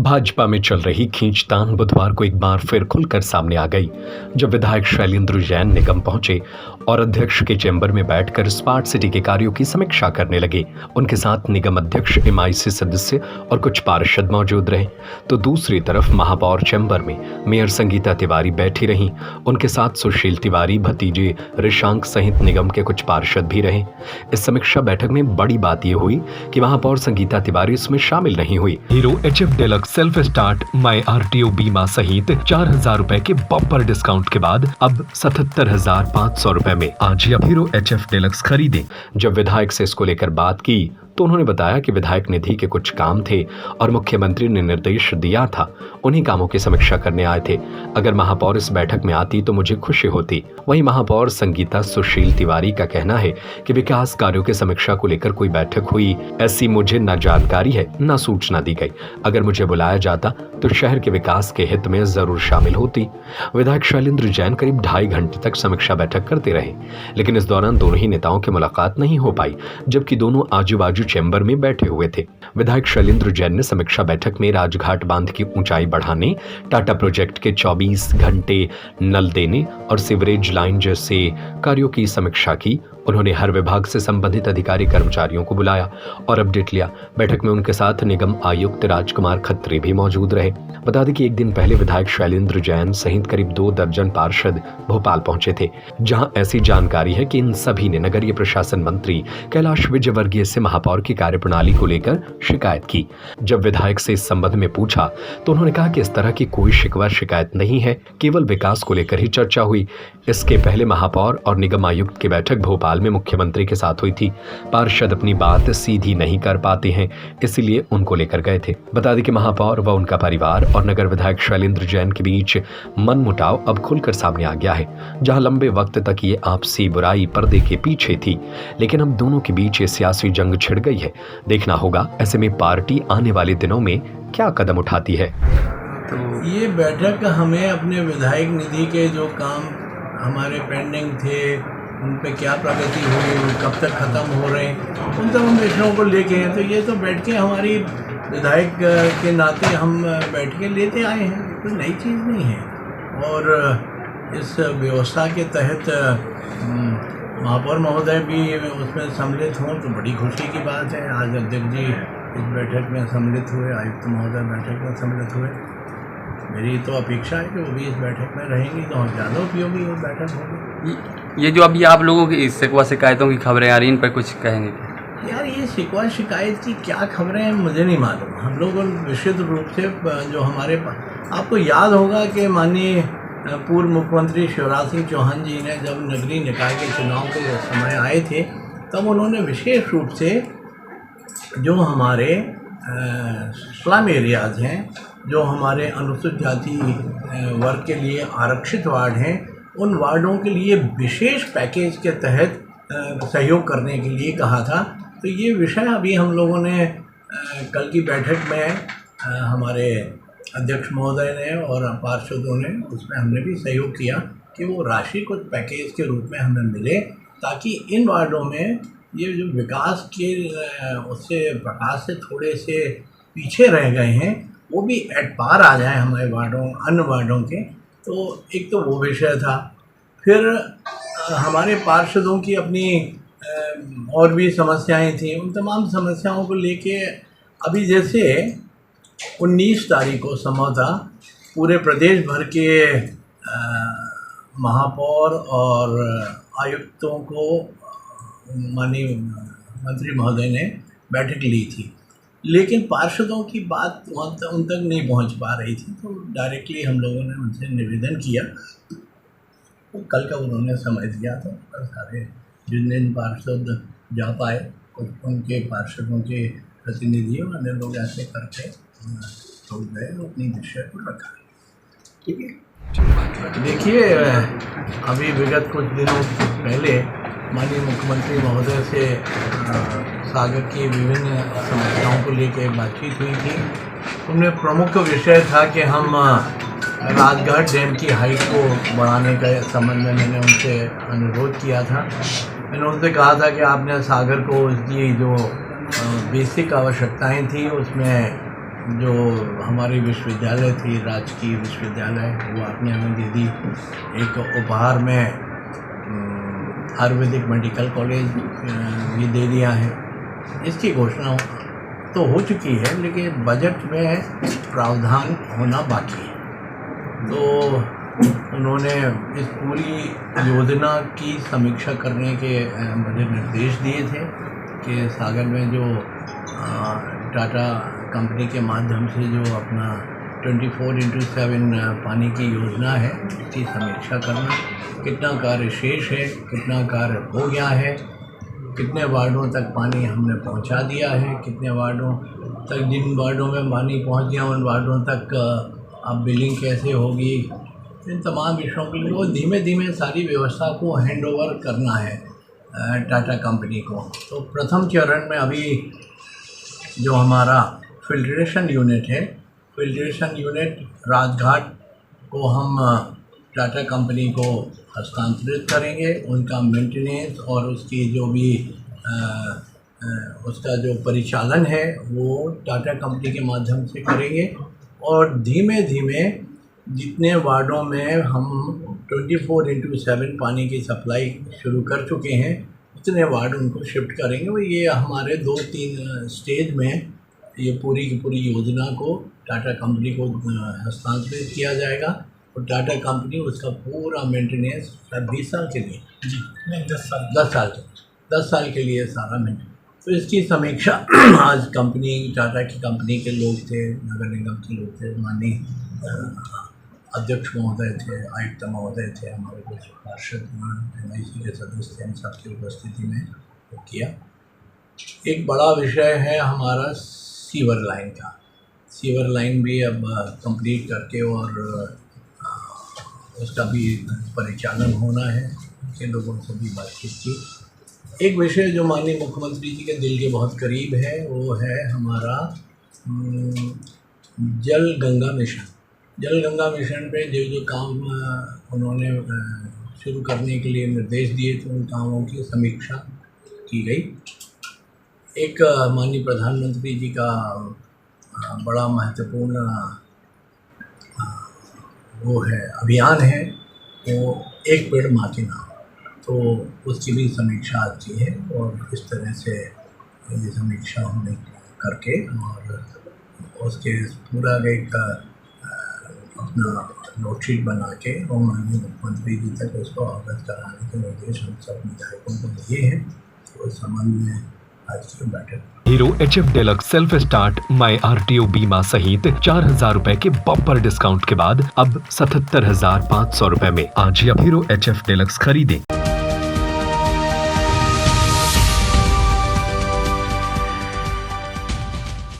भाजपा में चल रही खींचतान बुधवार को एक बार फिर खुलकर सामने आ गई जब विधायक शैलेंद्र जैन निगम पहुंचे और अध्यक्ष के चैम्बर में बैठकर स्मार्ट सिटी के कार्यों की समीक्षा करने लगे। उनके साथ निगम अध्यक्ष MIC सदस्य और कुछ पार्षद मौजूद रहे, तो दूसरी तरफ महापौर चैम्बर में मेयर संगीता तिवारी बैठी रहीं। उनके साथ सुशील तिवारी, भतीजे ऋषांक सहित निगम के कुछ पार्षद भी रहे। इस समीक्षा बैठक में बड़ी बात यह हुई कि महापौर संगीता तिवारी इसमें शामिल नहीं हुई। Hero HF deluxe self start my RTO बीमा सहित 4,000 रुपए के बम्पर डिस्काउंट के बाद अब 77,500 रुपए में आज ही हीरो HF डेलक्स खरीदें। जब विधायक से इसको लेकर बात की तो उन्होंने बताया कि विधायक निधि के कुछ काम थे और मुख्यमंत्री ने निर्देश दिया था, उन्हीं कामों की समीक्षा करने आए थे। अगर महापौर इस बैठक में आती तो मुझे खुशी होती। वहीं महापौर संगीता सुशील तिवारी का कहना है कि विकास कार्यों की समीक्षा को लेकर कोई बैठक हुई ऐसी मुझे न जानकारी है, न सूचना दी गई। अगर मुझे बुलाया जाता तो शहर के विकास के हित में जरूर शामिल होती। विधायक शैलेंद्र जैन करीब 2.5 घंटे तक समीक्षा बैठक करते रहे, लेकिन इस दौरान दोनों ही नेताओं की मुलाकात नहीं हो पाई, जबकि दोनों आजू बाजू चैम्बर में बैठे हुए थे। विधायक शैलेंद्र जैन ने समीक्षा बैठक में राजघाट बांध की ऊंचाई बढ़ाने, टाटा प्रोजेक्ट के 24 घंटे नल देने और सीवरेज लाइन जैसे कार्यों की समीक्षा की। उन्होंने हर विभाग से संबंधित अधिकारी कर्मचारियों को बुलाया और अपडेट लिया। बैठक में उनके साथ निगम आयुक्त राजकुमार खत्री भी मौजूद रहे। बता दें कि एक दिन पहले विधायक शैलेंद्र जैन सहित करीब 2 दर्जन पार्षद भोपाल पहुंचे थे, जहां ऐसी जानकारी है कि इन सभी ने नगरीय प्रशासन मंत्री कैलाश विजयवर्गीय से महापौर की कार्यप्रणाली को लेकर शिकायत की। जब विधायक से इस संबंध में पूछा तो उन्होंने कहा कि इस तरह की कोई शिकवा शिकायत नहीं है, केवल विकास को लेकर ही चर्चा हुई। इसके पहले महापौर और निगम आयुक्त की बैठक भोपाल में मुख्यमंत्री के साथ हुई थी। पार्षद अपनी बात सीधी नहीं कर पाते हैं, इसलिए उनको लेकर गए थे। बता दें कि महापौर व उनका परिवार और नगर विधायक शैलेंद्र जैन के बीच मनमुटाव अब खुलकर सामने आ गया है। जहां लंबे वक्त तक ये आपसी बुराई पर्दे के पीछे थी, लेकिन अब दोनों के बीच ये सियासी जंग छिड़ गई है। देखना होगा ऐसे में पार्टी आने वाले दिनों में क्या कदम उठाती है। तो ये बैठक हमें अपने विधायक निधि के जो काम हमारे पेंडिंग थे, उन पे क्या प्रगति हुई, कब तक ख़त्म हो रहे हैं, उन तमाम विषयों को लेके हैं। तो ये तो बैठ के हमारी विधायक के नाते हम बैठ के लेते आए हैं, कोई नई चीज़ नहीं है। और इस व्यवस्था के तहत महापौर महोदय भी उसमें सम्मिलित हों तो बड़ी खुशी की बात है। आज अध्यक्ष जी इस बैठक में सम्मिलित हुए, आयुक्त महोदय बैठक में सम्मिलित हुए। मेरी तो अपेक्षा है कि वो भी इस बैठक में रहेंगी तो ज़्यादा उपयोगी वो बैठक होगी। ये जो अभी आप लोगों की शिकवा शिकायतों की खबरें आ रही हैं, इन पर कुछ कहेंगे? यार ये शिकवा शिकायत की क्या खबरें हैं मुझे नहीं मालूम। हम लोग निश्चित रूप से जो हमारे आपको याद होगा कि माननीय पूर्व मुख्यमंत्री शिवराज सिंह चौहान जी ने जब नगरीय निकाय के चुनाव के समय आए थे, तब उन्होंने विशेष रूप से जो हमारे स्लम एरियाज़ हैं, जो हमारे अनुसूचित जाति वर्ग के लिए आरक्षित वार्ड हैं, उन वार्डों के लिए विशेष पैकेज के तहत सहयोग करने के लिए कहा था। तो ये विषय अभी हम लोगों ने कल की बैठक में हमारे अध्यक्ष महोदय ने और पार्षदों ने उसमें हमने भी सहयोग किया कि वो राशि कुछ पैकेज के रूप में हमें मिले, ताकि इन वार्डों में ये जो विकास के उससे प्रकाश से थोड़े से पीछे रह गए हैं वो भी एट पार आ जाए हमारे वार्डों अन्य वार्डों के। तो एक तो वो विषय था। फिर हमारे पार्षदों की अपनी और भी समस्याएं थी। उन तमाम समस्याओं को लेके अभी जैसे 19 तारीख को संभवतः पूरे प्रदेश भर के महापौर और आयुक्तों को माननीय मंत्री महोदय ने बैठक ली थी, लेकिन पार्षदों की बात उन तक नहीं पहुंच पा रही थी। तो डायरेक्टली हम लोगों ने उनसे निवेदन किया, तो कल का उन्होंने समय दिया था। कल सारे जिन पार्षद जा पाए, कुछ उनके पार्षदों के प्रतिनिधियों अन्य लोग ऐसे करके तो गए अपनी विषय को रखा। ठीक है, देखिए अभी विगत कुछ दिनों पहले माननीय मुख्यमंत्री महोदय से सागर की विभिन्न समस्याओं को लेकर बातचीत हुई थी। उनमें प्रमुख विषय था कि हम राजघाट डैम की हाइट को बढ़ाने का संबंध में मैंने उनसे अनुरोध किया था। मैंने उनसे कहा था कि आपने सागर को उसकी जो बेसिक आवश्यकताएं थी उसमें जो हमारी विश्वविद्यालय थी, राजकीय विश्वविद्यालय, वो आपने हमें दे दी। एक उपहार में आयुर्वेदिक मेडिकल कॉलेज ये दे दिया है। इसकी घोषणा तो हो चुकी है, लेकिन बजट में प्रावधान होना बाकी है। तो उन्होंने इस पूरी योजना की समीक्षा करने के मुझे निर्देश दिए थे कि सागर में जो टाटा कंपनी के माध्यम से जो अपना 24/7 पानी की योजना है, उसकी समीक्षा करना, कितना कार्य शेष है, कितना कार्य हो गया है, कितने वार्डों तक पानी हमने पहुंचा दिया है, कितने वार्डों तक, जिन वार्डों में पानी पहुंच गया उन वार्डों तक अब बिलिंग कैसे होगी, इन तमाम विषयों के लिए वो धीमे धीमे सारी व्यवस्था को हैंडओवर करना है टाटा कंपनी को। तो प्रथम चरण में अभी जो हमारा फिल्ट्रेशन यूनिट है, फिल्ट्रेशन यूनिट राजघाट को हम टाटा कंपनी को हस्तांतरित करेंगे। उनका मेंटेनेंस और उसकी जो भी उसका जो परिचालन है वो टाटा कंपनी के माध्यम से करेंगे। और धीमे धीमे जितने वार्डों में हम 24/7 पानी की सप्लाई शुरू कर चुके हैं, उतने वार्ड उनको शिफ्ट करेंगे। वो ये हमारे 2-3 स्टेज में ये पूरी की पूरी योजना को टाटा कंपनी को हस्तांतरित किया जाएगा और टाटा कंपनी उसका पूरा मेंटेनेंस 20 साल के लिए, नहीं 10 साल के लिए सारा मेंटेनेंस। तो इसकी समीक्षा आज कंपनी, टाटा की कंपनी के लोग थे, नगर निगम के लोग थे, माननीय अध्यक्ष महोदय थे, आयुक्त महोदय थे, हमारे कुछ पार्षद MIC के सदस्य थे, इन सबकी उपस्थिति में वो किया। एक बड़ा विषय है हमारा सीवर लाइन का। सीवर लाइन भी अब कंप्लीट करके और उसका भी परिचालन होना है, के लोगों से भी बातचीत की। एक विषय जो माननीय मुख्यमंत्री जी के दिल के बहुत करीब है वो है हमारा जल गंगा मिशन। जल गंगा मिशन पे जो काम उन्होंने शुरू करने के लिए निर्देश दिए थे, उन कामों की समीक्षा की गई। एक माननीय प्रधानमंत्री जी का बड़ा महत्वपूर्ण वो है अभियान है, वो एक पेड़ माँ के नाम, तो उसकी भी समीक्षा अच्छी है। और इस तरह से ये समीक्षा होने करके और उसके पूरा एक अपना नोटशीट बना के और माननीय मुख्यमंत्री जी तक उसको अवगत कराने के निर्देश हम सब विधायकों को दिए हैं। तो इस संबंध में आज की बैठक hero HF deluxe self start my RTO बीमा सहित 4,000 रुपए के बम्पर डिस्काउंट के बाद अब 77,500 रुपए में। आज ही आप हीरो HF डेलक्स खरीदें।